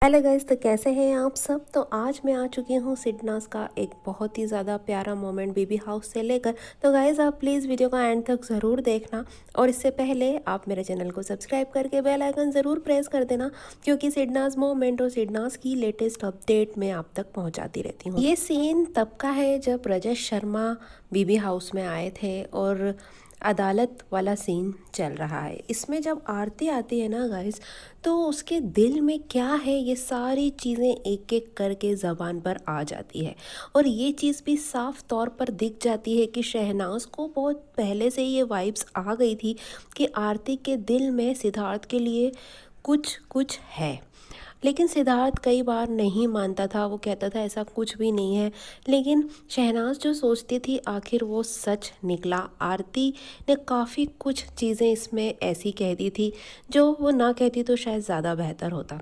Hello guys, तो कैसे हैं आप सब। तो आज मैं आ चुकी हूँ सिडनास का एक बहुत ही ज़्यादा प्यारा मोमेंट बेबी हाउस से लेकर। तो गाइस आप प्लीज़ वीडियो का एंड तक ज़रूर देखना, और इससे पहले आप मेरे चैनल को सब्सक्राइब करके बेल आइकन ज़रूर प्रेस कर देना, क्योंकि सिडनास मोमेंट और सिडनास की लेटेस्ट अपडेट मैं आप तक पहुँचाती रहती हूँ। ये सीन तब का है जब रजत शर्मा बेबी हाउस में आए थे और अदालत वाला सीन चल रहा है। इसमें जब आरती आती है ना गाइस, तो उसके दिल में क्या है ये सारी चीज़ें एक एक करके ज़बान पर आ जाती है। और ये चीज़ भी साफ तौर पर दिख जाती है कि शहनाज को बहुत पहले से ये वाइब्स आ गई थी कि आरती के दिल में सिद्धार्थ के लिए कुछ कुछ है। लेकिन सिद्धार्थ कई बार नहीं मानता था, वो कहता था ऐसा कुछ भी नहीं है। लेकिन शहनाज जो सोचती थी आखिर वो सच निकला। आरती ने काफ़ी कुछ चीज़ें इसमें ऐसी कह दी थी जो वो ना कहती तो शायद ज़्यादा बेहतर होता।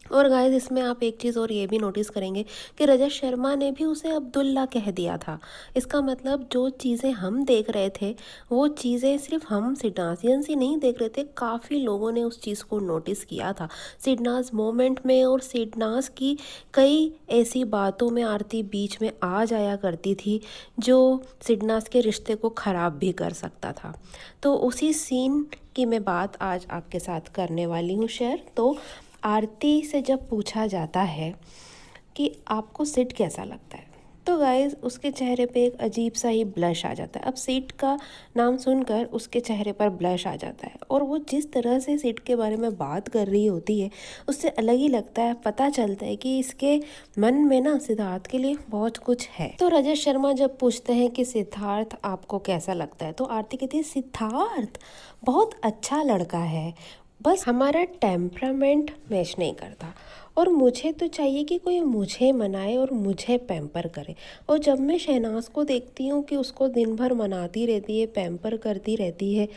और गाइस इसमें आप एक चीज़ और ये भी नोटिस करेंगे कि रजत शर्मा ने भी उसे अब्दुल्ला कह दिया था। इसका मतलब जो चीज़ें हम देख रहे थे वो चीज़ें सिर्फ हम सिडनासियंस ही नहीं देख रहे थे, काफ़ी लोगों ने उस चीज़ को नोटिस किया था सिडनास मोमेंट में। और सिडनास की कई ऐसी बातों में आरती बीच में आ जाया करती थी जो सिडनास के रिश्ते को ख़राब भी कर सकता था। तो उसी सीन की मैं बात आज आपके साथ करने वाली हूँ शेयर। तो आरती से जब पूछा जाता है कि आपको सिड कैसा लगता है, तो गाइस उसके चेहरे पे एक अजीब सा ही ब्लश आ जाता है। अब सिड का नाम सुनकर उसके चेहरे पर ब्लश आ जाता है, और वो जिस तरह से सिड के बारे में बात कर रही होती है उससे अलग ही लगता है। पता चलता है कि इसके मन में ना सिद्धार्थ के लिए बहुत कुछ है। तो रजत शर्मा जब पूछते हैं कि सिद्धार्थ आपको कैसा लगता है, तो आरती कहती है सिद्धार्थ बहुत अच्छा लड़का है, बस हमारा टेम्परामेंट मैच नहीं करता, और मुझे तो चाहिए कि कोई मुझे मनाए और मुझे पैम्पर करे। और जब मैं शहनाज को देखती हूँ कि उसको दिन भर मनाती रहती है, पैम्पर करती रहती है,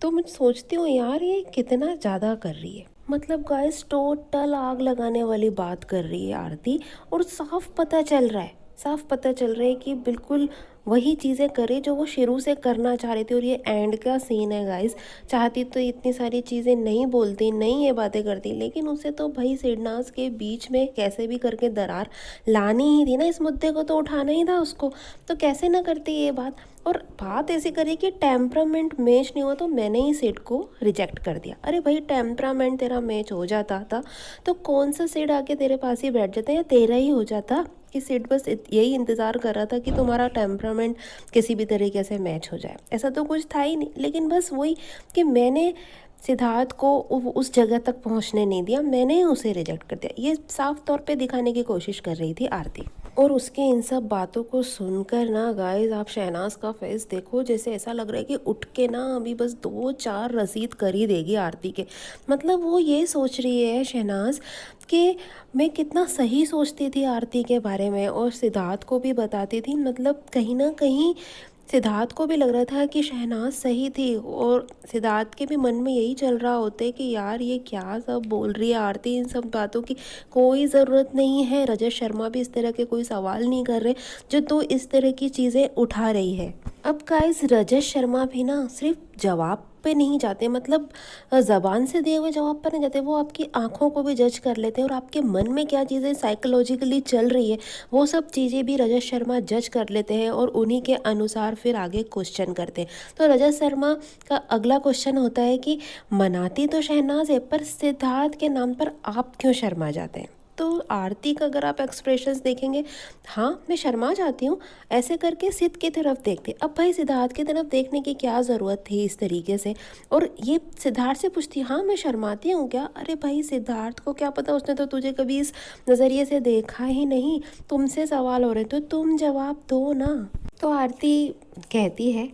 तो मैं सोचती हूँ यार ये कितना ज़्यादा कर रही है। मतलब गाइस टोटल आग लगाने वाली बात कर रही है आरती, और साफ पता चल रहा है, साफ पता चल रहा है कि बिल्कुल वही चीज़ें करे जो वो शुरू से करना चाह रही थी। और ये एंड का सीन है गाइस, चाहती तो इतनी सारी चीज़ें नहीं बोलती, नहीं ये बातें करती, लेकिन उसे तो भाई सिडनास के बीच में कैसे भी करके दरार लानी ही थी ना, इस मुद्दे को तो उठाना ही था उसको, तो कैसे ना करती ये बात। और बात ऐसी करी कि टेम्परामेंट मैच नहीं हुआ तो मैंने ही सिड को रिजेक्ट कर दिया। अरे भाई टेम्परामेंट तेरा मैच हो जाता था तो कौन सा सिड आके तेरे पास ही बैठ जाता, या तेरा ही हो जाता कि सिड बस यही इंतज़ार कर रहा था कि तुम्हारा टेम्परामेंट किसी भी तरीके से मैच हो जाए। ऐसा तो कुछ था ही नहीं, लेकिन बस वही कि मैंने सिद्धार्थ को उस जगह तक पहुंचने नहीं दिया, मैंने ही उसे रिजेक्ट कर दिया। ये साफ तौर पे दिखाने की कोशिश कर रही थी आरती। और उसके इन सब बातों को सुनकर ना गाइस आप शहनाज का फेस देखो, जैसे ऐसा लग रहा है कि उठ के ना अभी बस 2-4 रसीद कर ही देगी आरती के। मतलब वो ये सोच रही है शहनाज कि मैं कितना सही सोचती थी आरती के बारे में, और सिद्धार्थ को भी बताती थी। मतलब कहीं ना कहीं सिद्धार्थ को भी लग रहा था कि शहनाज सही थी, और सिद्धार्थ के भी मन में यही चल रहा होता कि यार ये क्या सब बोल रही है आरती, इन सब बातों की कोई ज़रूरत नहीं है। रजत शर्मा भी इस तरह के कोई सवाल नहीं कर रहे जो तो इस तरह की चीज़ें उठा रही है। अब गाइस रजत शर्मा भी ना सिर्फ जवाब पे नहीं जाते, मतलब ज़बान से दिए हुए जवाब पर नहीं जाते, वो आपकी आंखों को भी जज कर लेते हैं, और आपके मन में क्या चीज़ें साइकोलॉजिकली चल रही है वो सब चीज़ें भी रजत शर्मा जज कर लेते हैं, और उन्हीं के अनुसार फिर आगे क्वेश्चन करते हैं। तो रजत शर्मा का अगला क्वेश्चन होता है कि मनाती तो शहनाज है, पर सिद्धार्थ के नाम पर आप क्यों शर्मा जाते हैं। तो आरती का अगर आप एक्सप्रेशंस देखेंगे, हाँ मैं शर्मा जाती हूँ, ऐसे करके सिद्ध की तरफ देखते। अब भाई सिद्धार्थ की तरफ देखने की क्या ज़रूरत थी इस तरीके से। और ये सिद्धार्थ से पूछती हाँ मैं शर्माती हूँ क्या। अरे भाई सिद्धार्थ को क्या पता, उसने तो तुझे कभी इस नज़रिए से देखा ही नहीं, तुमसे सवाल हो रहे तो तुम जवाब दो ना। तो आरती कहती है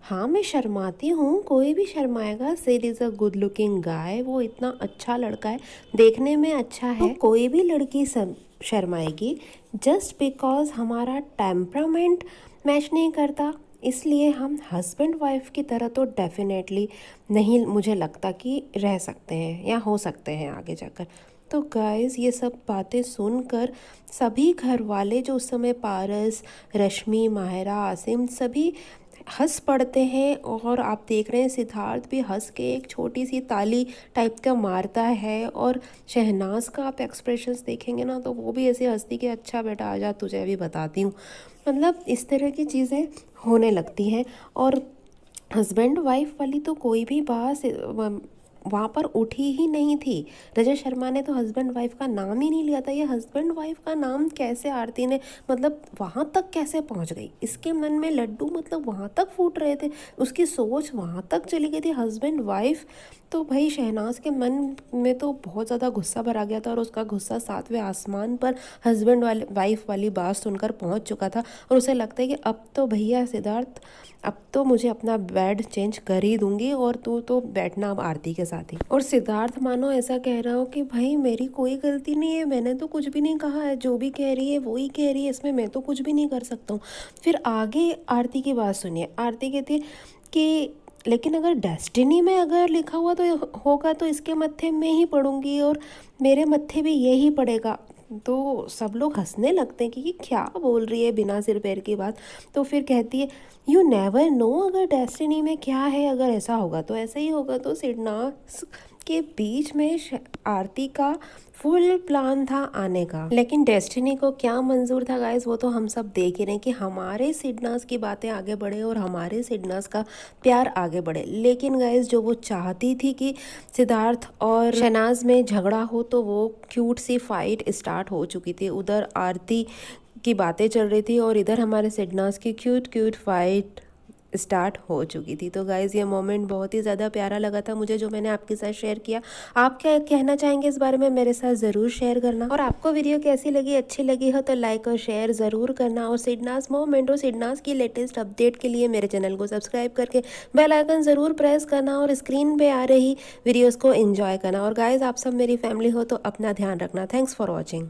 हाँ मैं शर्माती हूँ, कोई भी शर्माएगा। Sid is a good looking guy, वो इतना अच्छा लड़का है, देखने में अच्छा है, तो कोई भी लड़की सब शर्माएगी जस्ट बिकॉज हमारा टेम्परामेंट मैच नहीं करता। इसलिए हम हस्बैंड वाइफ की तरह तो डेफिनेटली नहीं मुझे लगता कि रह सकते हैं या हो सकते हैं आगे जाकर। तो गाइस ये सब बातें सुनकर सभी घर वाले जो उस समय पारस, रश्मि, माहिरा, आसिम सभी हंस पड़ते हैं। और आप देख रहे हैं सिद्धार्थ भी हंस के एक छोटी सी ताली टाइप का मारता है। और शहनाज का आप एक्सप्रेशंस देखेंगे ना तो वो भी ऐसे हंसती कि अच्छा बेटा आजा तुझे अभी बताती हूँ। मतलब इस तरह की चीज़ें होने लगती हैं। और हस्बैंड वाइफ वाली तो कोई भी बात वहाँ पर उठी ही नहीं थी। रजत शर्मा ने तो हस्बैंड वाइफ का नाम ही नहीं लिया था। ये हस्बैंड वाइफ का नाम कैसे आरती ने मतलब वहाँ तक कैसे पहुँच गई, इसके मन में लड्डू मतलब वहाँ तक फूट रहे थे, उसकी सोच वहाँ तक चली गई थी हस्बैंड वाइफ। तो भाई शहनाज के मन में तो बहुत ज़्यादा गुस्सा भरा गया था और उसका गुस्सा 7वें आसमान पर हस्बैंड वाइफ वाली बात सुनकर पहुँच चुका था। और उसे लगता है कि अब तो भैया सिद्धार्थ, अब तो मुझे अपना बेड चेंज कर ही दूंगी और तू तो बैठना अब आरती के साथ ही। और सिद्धार्थ मानो ऐसा कह रहा हो कि भाई मेरी कोई गलती नहीं है, मैंने तो कुछ भी नहीं कहा है, जो भी कह रही है वो ही कह रही है, इसमें मैं तो कुछ भी नहीं कर सकता हूँ। फिर आगे आरती की बात सुनिए। आरती कहती है कि लेकिन अगर डेस्टिनी में अगर लिखा हुआ तो होगा तो इसके मत्थे में ही पड़ूंगी और मेरे मत्थे भी यही पड़ेगा। तो सब लोग हंसने लगते हैं कि ये क्या बोल रही है बिना सिर पैर की बात। तो फिर कहती है यू नेवर नो, अगर डेस्टिनी में क्या है, अगर ऐसा होगा तो ऐसा ही होगा। तो सिडनास के बीच में आरती का फुल प्लान था आने का, लेकिन डेस्टिनी को क्या मंजूर था गाइस, वो तो हम सब देख ही रहे हैं कि हमारे सिडनास की बातें आगे बढ़े और हमारे सिडनास का प्यार आगे बढ़े। लेकिन गाइस जो वो चाहती थी कि सिद्धार्थ और शहनाज में झगड़ा हो, तो वो क्यूट सी फाइट स्टार्ट हो चुकी थी। उधर आरती की बातें चल रही थी और इधर हमारे सिडनास की क्यूट क्यूट फाइट स्टार्ट हो चुकी थी। तो गाइज़ ये मोमेंट बहुत ही ज़्यादा प्यारा लगा था मुझे, जो मैंने आपके साथ शेयर किया। आप क्या कहना चाहेंगे इस बारे में मेरे साथ ज़रूर शेयर करना। और आपको वीडियो कैसी लगी, अच्छी लगी हो तो लाइक और शेयर ज़रूर करना। और सिडनास मोमेंट और सिडनास की लेटेस्ट अपडेट के लिए मेरे चैनल को सब्सक्राइब करके बेल आइकन ज़रूर प्रेस करना और स्क्रीन पर आ रही वीडियोज़ को एंजॉय करना। और गाइज़ आप सब मेरी फैमिली हो तो अपना ध्यान रखना। Thanks for watching.